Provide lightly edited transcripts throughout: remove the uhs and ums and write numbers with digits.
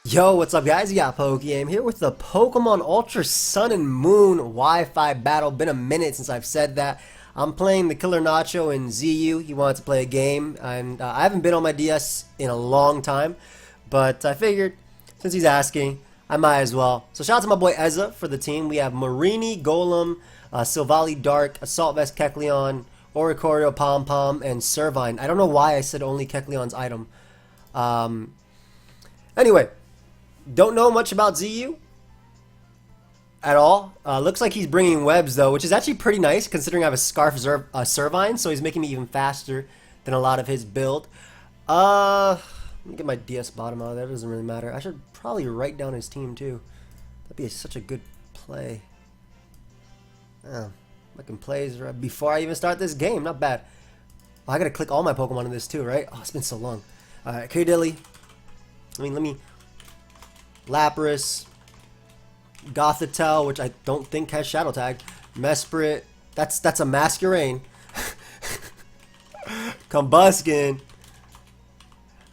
Yo, what's up guys? You got pokeaim here with the Pokemon Ultra Sun and Moon Wi-Fi battle. Been a minute since I've said that. I'm playing the Killer Nacho in ZU. He wanted to play a game, and I haven't been on my DS in a long time, but I figured since he's asking, I might as well. So shout out to my boy Ezza for the team. We have Marini, Golem, Silvally Dark, Assault Vest Kecleon, Oricorio Pom Pom, and Servine. I don't know why I said only Kecleon's item. Anyway. Don't know much about ZU at all. Looks like he's bringing webs though, which is actually pretty nice considering I have a Scarf Servine, so he's making me even faster than a lot of his build. Let me get my DS bottom out of there. It doesn't really matter. I should probably write down his team too. That'd be such a good play. Making plays right before I even start this game. Not bad. Oh, I gotta click all my Pokemon in this too, right? Oh, it's been so long. Alright, Cradilly. Let me Lapras, Gothitelle, which I don't think has Shadow Tag, Mesprit, that's a Masquerain, Combuskin,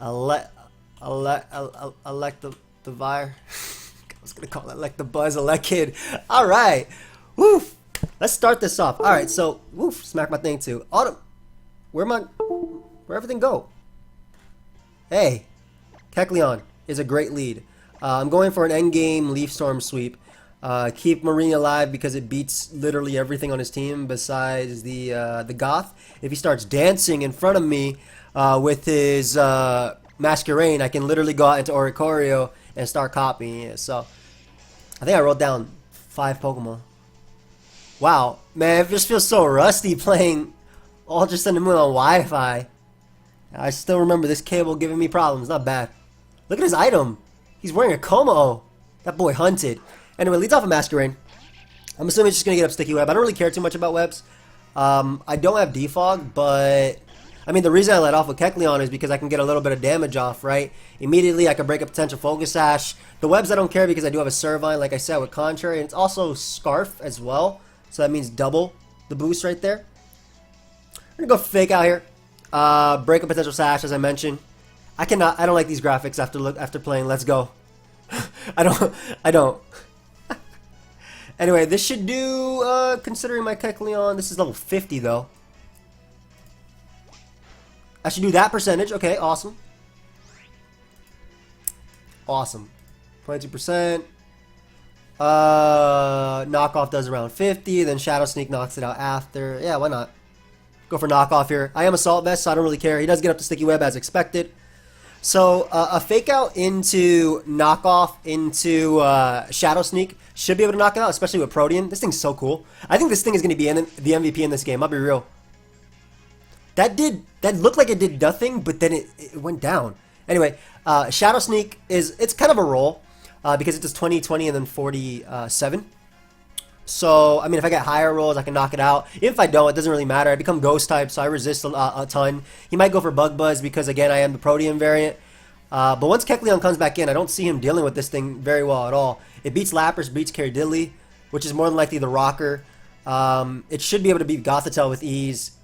Electivire, I was gonna call it Electabuzz, Elekid. Alright, woof, let's start this off. Alright, so, woof, smack my thing too. Autumn, where'd everything go? Hey, Kecleon is a great lead. I'm going for an endgame Leaf Storm sweep. Keep Marini alive because it beats literally everything on his team besides the Goth. If he starts dancing in front of me with his Masquerain, I can literally go out into Oricorio and start copying it. So I think I wrote down 5 Pokemon. Wow, man, it just feels so rusty playing Ultra Sun and Moon on Wi-Fi. I still remember this cable giving me problems. Not bad. Look at his item. He's wearing a Como. That boy hunted. Anyway, leads off a Masquerain. I'm assuming it's just going to get up Sticky Web. I don't really care too much about webs. I don't have Defog, but I mean, the reason I let off with Kecleon is because I can get a little bit of damage off, right? Immediately, I can break a potential Focus Sash. The webs, I don't care because I do have a Servine, like I said, with Contrary. And it's also Scarf as well. So that means double the boost right there. I'm going to go Fake out here. Break a potential Sash, as I mentioned. I don't like these graphics after playing Let's Go. I don't. Anyway, this should do, considering my Kecleon, this is level 50 though. I should do that percentage. Okay, awesome. Awesome. 22%. Knockoff does around 50, then Shadow Sneak knocks it out after. Yeah, why not? Go for knockoff here. I am Assault Vest, so I don't really care. He does get up to Sticky Web as expected. So a fake out into knockoff into Shadow Sneak should be able to knock it out, especially with Protean. This thing's so cool. I think this thing is going to be the MVP in this game. I'll be real. That looked like it did nothing, but then it went down. Anyway, Shadow Sneak it's kind of a roll because it does 20, 20, and then 47. So, I mean, if I get higher rolls, I can knock it out. If I don't, it doesn't really matter. I become Ghost type, so I resist a ton. He might go for Bug Buzz because, again, I am the Protean variant. But once Kecleon comes back in, I don't see him dealing with this thing very well at all. It beats Lapras, beats Cradilly, which is more than likely the Rocker. It should be able to beat Gothitelle with ease.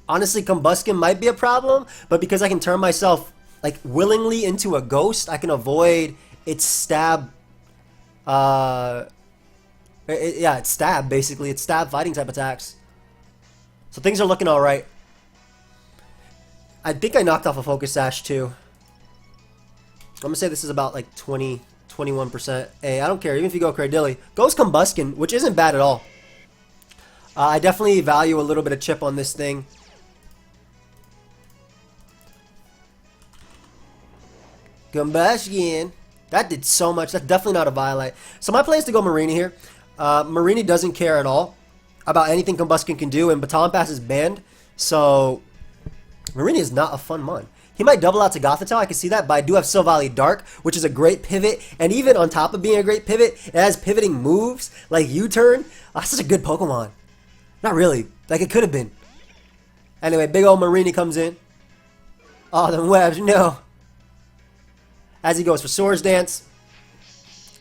Honestly, Combuskin might be a problem, but because I can turn myself, like, willingly into a Ghost, I can avoid its stab... yeah, it's stab, basically. It's stab fighting type attacks. So things are looking alright. I think I knocked off a Focus Sash, too. I'm going to say this is about, like, 20, 21%. Hey, I don't care. Even if you go Cradilly. Goes Combuskin, which isn't bad at all. I definitely value a little bit of chip on this thing. Combuskin. That did so much. That's definitely not a Violite. So my play is to go Marini here. Marini doesn't care at all about anything Combuskin can do, and Baton Pass is banned, so Marini is not a fun mon. He might double out to Gothitelle, I can see that, but I do have Silvally Dark, which is a great pivot, and even on top of being a great pivot, it has pivoting moves, like U-turn. That's such a good Pokemon. Not really, like it could have been. Anyway, big old Marini comes in. Oh, the webs, no. As he goes for Swords Dance.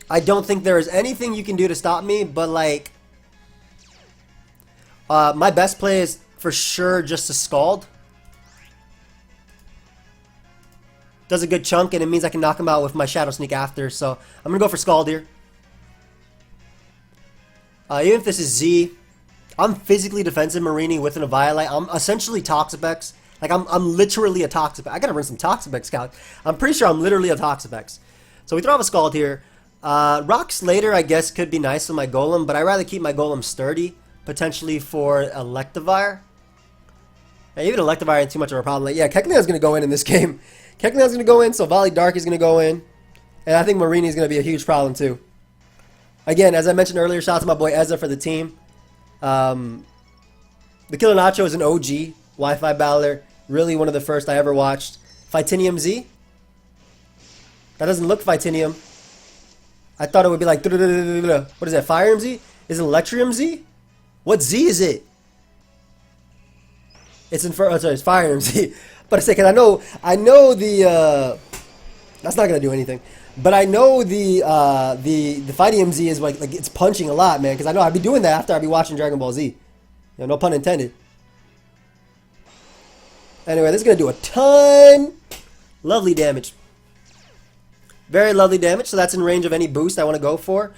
I don't think there is anything you can do to stop me, but like, my best play is for sure just to Scald. Does a good chunk, and it means I can knock him out with my Shadow Sneak after. So I'm going to go for Scald here. Even if this is Z, I'm physically defensive Marini with an Eviolite. I'm essentially Toxapex. Like, I'm literally a Toxapex. I got to run some Toxapex Scout. I'm pretty sure I'm literally a Toxapex. So we throw off a Scald here. Rock Slater, I guess, could be nice with my Golem, but I'd rather keep my Golem sturdy, potentially for Electivire. Even Electivire ain't too much of a problem. Like, yeah, Kecleon's going to go in this game. Kecleon's going to go in, so Valley Dark is going to go in. And I think Marini is going to be a huge problem, too. Again, as I mentioned earlier, shout out to my boy Ezra for the team. The Killer Nacho is an OG Wi-Fi battler. Really one of the first I ever watched. Fightinium Z? That doesn't look Fightinium. I thought it would be like... What is that, Fire MZ? Is it Electrium Z? What Z is it? It's it's Fire MZ. But I say, because I know the, that's not going to do anything. But I know the Fighting MZ is like it's punching a lot, man. Because I know I'd be doing that after I'd be watching Dragon Ball Z. You know, no pun intended. Anyway, this is going to do a ton. Lovely damage. Very lovely damage. So that's in range of any boost I want to go for.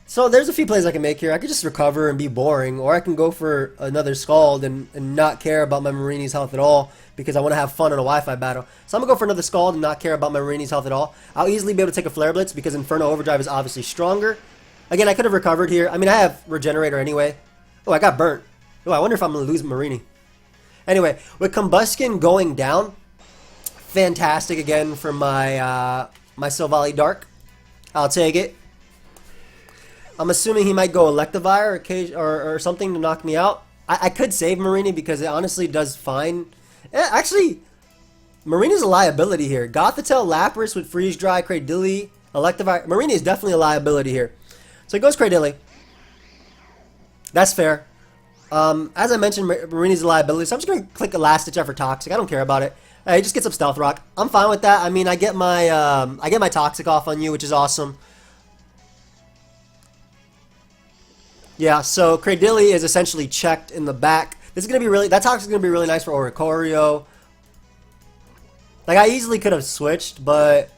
So there's a few plays I can make here. I could just recover and be boring, or I can go for another Scald and not care about my Marini's health at all because I want to have fun in a Wi-Fi battle. So I'm going to go for another Scald and not care about my Marini's health at all. I'll easily be able to take a Flare Blitz because Inferno Overdrive is obviously stronger. Again, I could have recovered here. I mean, I have Regenerator anyway. Oh, I got burnt. Oh, I wonder if I'm going to lose Marini. Anyway, with Combustion going down, fantastic again for my my Silvally Dark. I'll take it. I'm assuming he might go Electivire or something to knock me out. I could save Marini because it honestly does fine. Actually, Marini's a liability here. Gothitelle, Lapras with Freeze Dry, Cradily, Electivire. Marini is definitely a liability here. So he goes Cradily. That's fair. As I mentioned, Marini's a liability, so I'm just going to click the Last Ditch Effort Toxic. I don't care about it. He just gets up Stealth Rock. I'm fine with that. I mean, I get my Toxic off on you, which is awesome. Yeah, so Cradily is essentially checked in the back. This is gonna be really, that Toxic is gonna be really nice for Oricorio. Like, I easily could have switched, but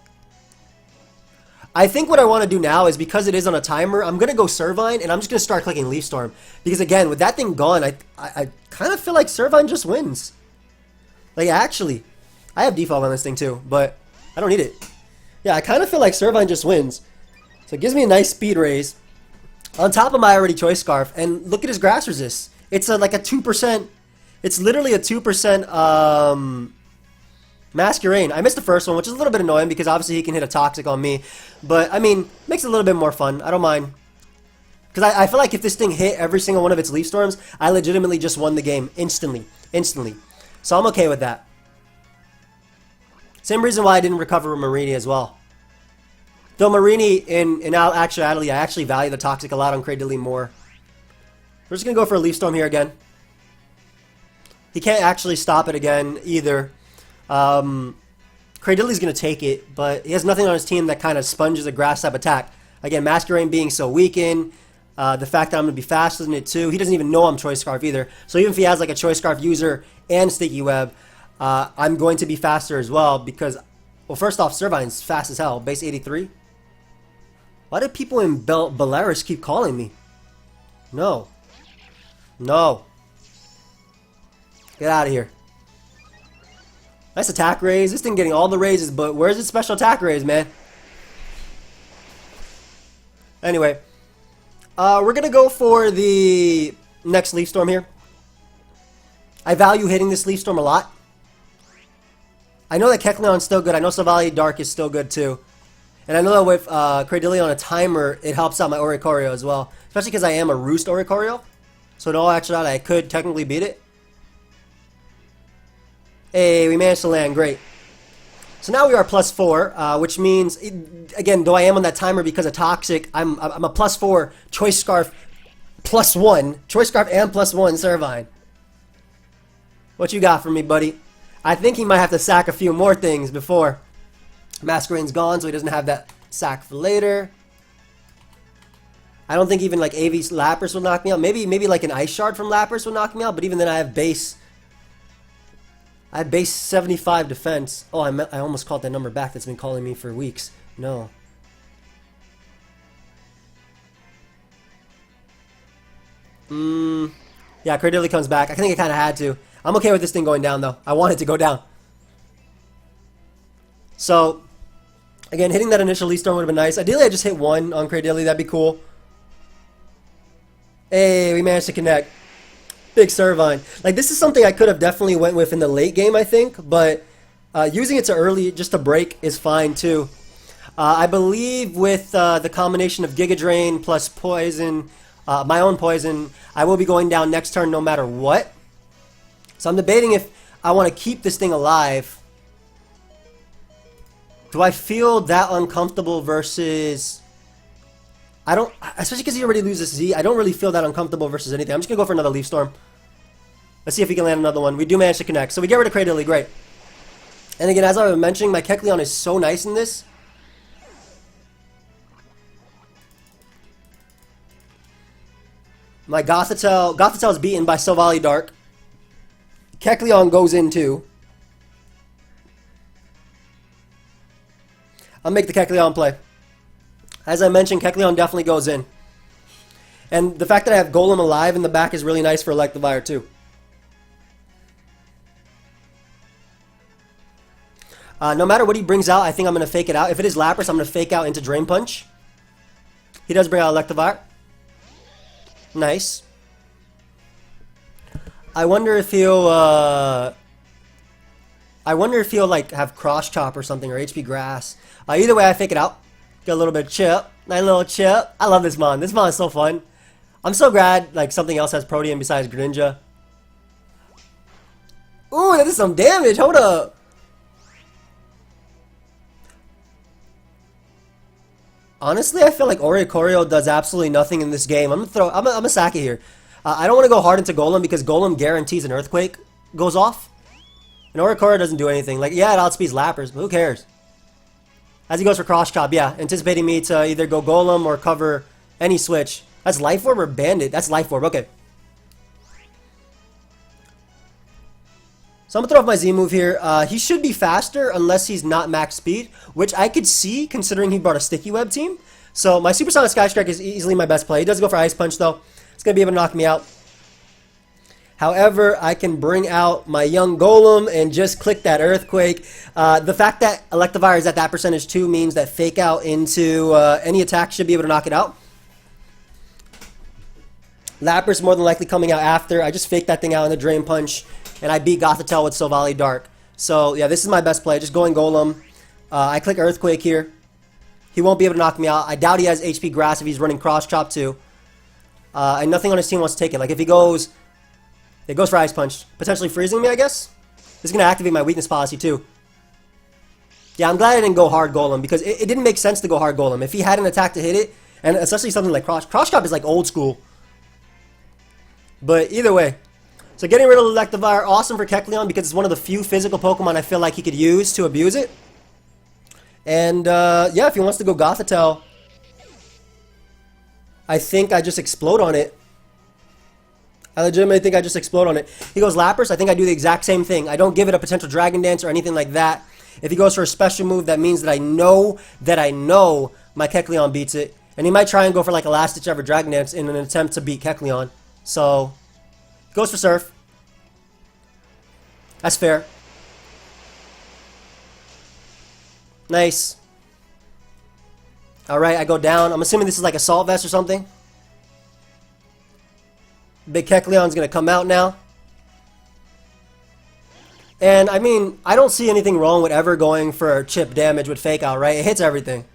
I think what I want to do now is, because it is on a timer, I'm gonna go Servine and I'm just gonna start clicking Leaf Storm. Because again, with that thing gone, I kind of feel like Servine just wins. Like, actually, I have default on this thing too, but I don't need it. Yeah, I kind of feel like Servine just wins. So it gives me a nice speed raise. On top of my already Choice Scarf, and look at his Grass Resist. It's like a 2%, it's literally a 2% Masquerain. I missed the first one, which is a little bit annoying because obviously he can hit a Toxic on me. But, I mean, makes it a little bit more fun. I don't mind. Because I feel like if this thing hit every single one of its Leaf Storms, I legitimately just won the game instantly. Instantly. So I'm okay with that. Same reason why I didn't recover Marini as well. Though Marini, in actuality, I actually value the Toxic a lot on Cradily more. We're just going to go for a Leaf Storm here again. He can't actually stop it again either. Cradily's going to take it, but he has nothing on his team that kind of sponges a Grass type attack. Again, Masquerain being so weakened, the fact that I'm going to be faster than it too. He doesn't even know I'm Choice Scarf either. So even if he has like a Choice Scarf user and Sticky Web, I'm going to be faster as well because, well, first off, Servine's fast as hell. Base 83. Why do people in Belarus keep calling me? No. No. Get out of here. Nice attack raise. This thing getting all the raises, but where's its special attack raise, man? Anyway. We're going to go for the next Leaf Storm here. I value hitting this Leaf Storm a lot. I know that Kecleon's still good. I know Silvally Dark is still good too. And I know that with Cradily on a timer, it helps out my Oricorio as well. Especially because I am a Roost Oricorio. So in all actuality, I could technically beat it. Hey, we managed to land. Great. So now we are +4, which means, again, though I am on that timer because of Toxic, I'm a +4 Choice Scarf +1. Choice Scarf and +1 Servine. What you got for me, buddy? I think he might have to sack a few more things before Masquerain's gone, so he doesn't have that sack for later. I don't think even like AV's Lapras will knock me out. Maybe like an Ice Shard from Lapras will knock me out. But even then, I have base 75 defense. Oh, I almost called that number back. That's been calling me for weeks. No. Yeah, Cradily comes back. I think I kind of had to. I'm okay with this thing going down, though. I want it to go down. So, again, hitting that initial Leaf Storm would have been nice. Ideally, I just hit one on Cradily. That'd be cool. Hey, we managed to connect. Big Servine. Like, this is something I could have definitely went with in the late game, I think. But using it to early, just to break, is fine, too. I believe with the combination of Giga Drain plus Poison... my own poison, I will be going down next turn no matter what. So I'm debating if I want to keep this thing alive. Do I feel that uncomfortable versus... I don't... Especially because he already loses Z, I don't really feel that uncomfortable versus anything. I'm just going to go for another Leaf Storm. Let's see if we can land another one. We do manage to connect. So we get rid of Cradily, great. And again, as I was mentioning, my Kecleon is so nice in this. My Gothitelle is beaten by Silvally Dark. Kecleon goes in too. I'll make the Kecleon play. As I mentioned, Kecleon definitely goes in. And the fact that I have Golem alive in the back is really nice for Electivire too. No matter what he brings out, I think I'm going to fake it out. If it is Lapras, I'm going to fake out into Drain Punch. He does bring out Electivire. Nice. I wonder if he'll like have Cross Chop or something, or HP Grass. Either way, I fake it out. Get a little bit of chip. Nice little chip. I love this mon. This mon is so fun. I'm so glad like something else has Protean besides Greninja. Ooh, that is some damage. Hold up. Honestly, I feel like Oricorio does absolutely nothing in this game. I'm gonna sack it here. I don't want to go hard into Golem because Golem guarantees an Earthquake goes off. And Oricorio doesn't do anything. Like, yeah, it outspeeds Lapras, but who cares? As he goes for Cross Chop, yeah, anticipating me to either go Golem or cover any switch. That's Life Orb or Bandit? That's Life Orb, okay. So I'm going to throw off my Z move here. He should be faster unless he's not max speed, which I could see considering he brought a Sticky Web team. So my Supersonic Sky Strike is easily my best play. He does go for Ice Punch though. It's going to be able to knock me out. However, I can bring out my young Golem and just click that Earthquake. The fact that Electivire is at that percentage too means that Fake Out into any attack should be able to knock it out. Lapras more than likely coming out after. I just faked that thing out in the Drain Punch. And I beat Gothitelle with Silvally Dark. So, yeah, this is my best play. Just going Golem. I click Earthquake here. He won't be able to knock me out. I doubt he has HP Grass if he's running Cross Chop too. And nothing on his team wants to take it. Like, if he goes... It goes for Ice Punch. Potentially freezing me, I guess? This is going to activate my weakness policy too. Yeah, I'm glad I didn't go hard Golem. Because it didn't make sense to go hard Golem. If he had an attack to hit it, and especially something like Cross Chop is like old school. But either way... So getting rid of Electivire, awesome for Kecleon because it's one of the few physical Pokemon I feel like he could use to abuse it. And yeah, if he wants to go Gothitelle, I think I just explode on it. I legitimately think I just explode on it. He goes Lapras, I think I do the exact same thing. I don't give it a potential Dragon Dance or anything like that. If he goes for a special move, that means that I know my Kecleon beats it. And he might try and go for like a last ditch ever Dragon Dance in an attempt to beat Kecleon. So... Goes for Surf. That's fair. Nice. Alright, I go down. I'm assuming this is like Assault Vest or something. Big Kecleon's going to come out now. And, I mean, I don't see anything wrong with ever going for chip damage with Fake Out, right? It hits everything.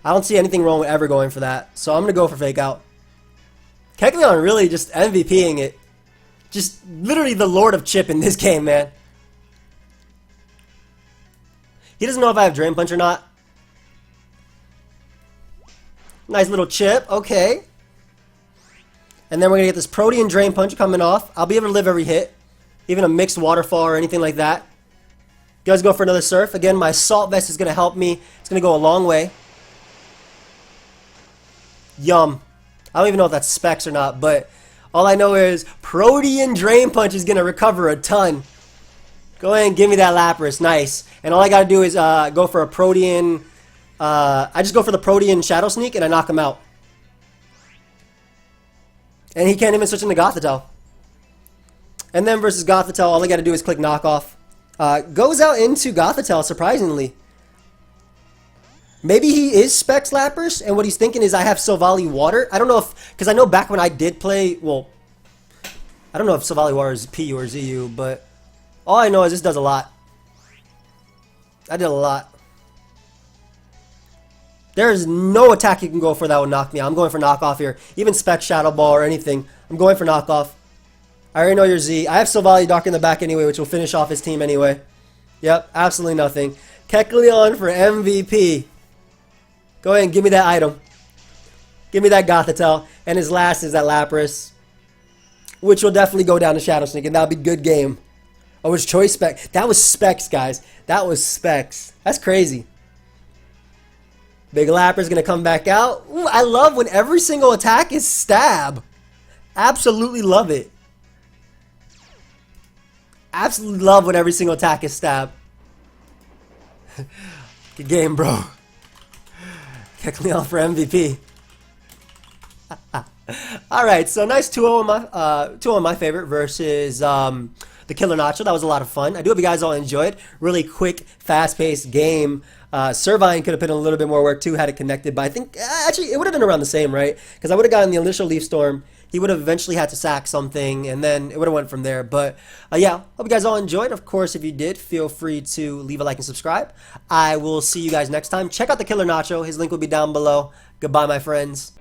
I don't see anything wrong with ever going for that. So I'm going to go for Fake Out. Kecleon really just MVPing it. Just literally the Lord of Chip in this game, man. He doesn't know if I have Drain Punch or not. Nice little chip, okay. And then we're going to get this Protean Drain Punch coming off. I'll be able to live every hit. Even a mixed Waterfall or anything like that. You guys go for another Surf. Again, my Assault Vest is going to help me. It's going to go a long way. Yum. I don't even know if that's specs or not, but all I know is Protean Drain Punch is going to recover a ton. Go ahead and give me that Lapras. Nice. And all I got to do is go for a Protean... I just go for the Protean Shadow Sneak and I knock him out. And he can't even switch into Gothitelle. And then versus Gothitelle, all I got to do is click knockoff. Goes out into Gothitelle, surprisingly. Maybe he is Specs Lapras, and what he's thinking is I have Silvally Water. I don't know if... Because I know back when I did play... Well, I don't know if Silvally Water is PU or ZU, but... All I know is this does a lot. I did a lot. There is no attack you can go for that would knock me out. I'm going for knockoff here. Even Spec Shadow Ball or anything. I'm going for knockoff. I already know your Z. I have Silvally Dark in the back anyway, which will finish off his team anyway. Yep, absolutely nothing. Kecleon for MVP. Go ahead and give me that item. Give me that Gothitelle. And his last is that Lapras, which will definitely go down to Shadow Sneak, and that'll be good game. Oh, it's Choice Spec. That was Specs, guys. That was Specs. That's crazy. Big Lapras going to come back out. Ooh, I love when every single attack is stab. Absolutely love it. Absolutely love when every single attack is stab. Good game, bro. Kecleon for MVP. Alright, so nice 2-0 on my favorite versus the Killer Nacho. That was a lot of fun. I do hope you guys all enjoyed. Really quick, fast-paced game. Servine could have put in a little bit more work too had it connected, but I think actually it would have been around the same, right? Because I would have gotten the initial Leaf Storm. He would have eventually had to sack something, and then it would have went from there. But yeah, hope you guys all enjoyed. Of course, if you did, feel free to leave a like and subscribe. I will see you guys next time. Check out the Killer Nacho. His link will be down below. Goodbye, my friends.